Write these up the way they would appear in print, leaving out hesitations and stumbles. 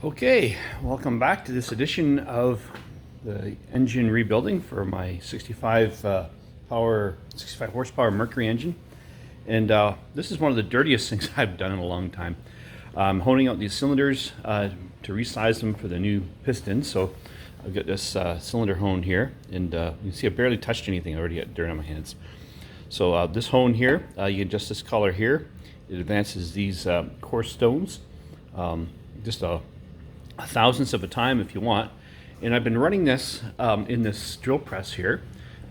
Okay, welcome back to this edition of the engine rebuilding for my 65 horsepower Murcury engine. And this is one of the dirtiest things I've done in a long time. I'm honing out these cylinders to resize them for the new pistons. So I've got this cylinder hone here, and you can see I barely touched anything. I already got dirt on my hands. So this hone here, you adjust this collar here. It advances these coarse stones just a thousandths of a time if you want. And I've been running this in this drill press here.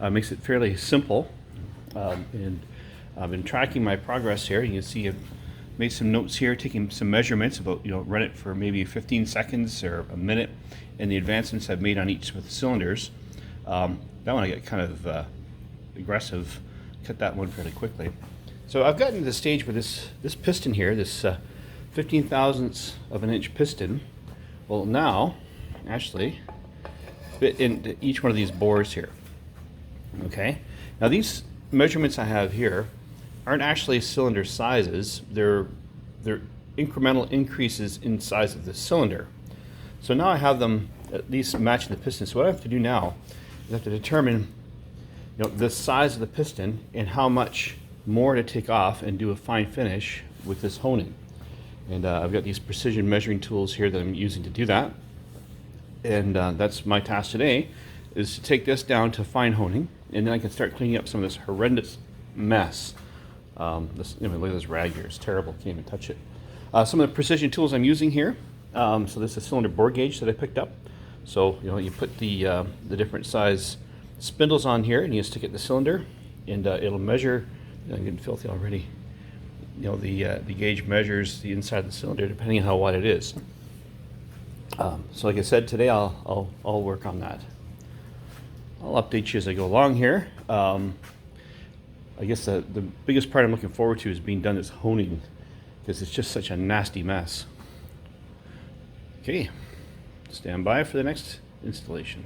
Makes it fairly simple. And I've been tracking my progress here. You can see I've made some notes here, taking some measurements about, run it for maybe 15 seconds or a minute, and the advancements I've made on each of the cylinders. That one I get kind of aggressive, cut that one fairly quickly. So I've gotten to the stage where this piston here, this 15 thousandths of an inch piston, will now actually fit into each one of these bores here. Okay, now these measurements I have here aren't actually cylinder sizes, they're incremental increases in size of the cylinder. So now I have them at least matching the piston. So what I have to do now is I have to determine the size of the piston and how much more to take off and do a fine finish with this honing. And I've got these precision measuring tools here that I'm using to do that. And that's my task today, is to take this down to fine honing, and then I can start cleaning up some of this horrendous mess. Look at this rag here, it's terrible, can't even touch it. Some of the precision tools I'm using here, so this is a cylinder bore gauge that I picked up. So you put the different size spindles on here, and you stick it in the cylinder, and it'll measure. I'm getting filthy already. The gauge measures the inside of the cylinder depending on how wide it is. So like I said, today I'll work on that. I'll update you as I go along here. I guess the biggest part I'm looking forward to is being done is honing, because it's just such a nasty mess. Okay, stand by for the next installation.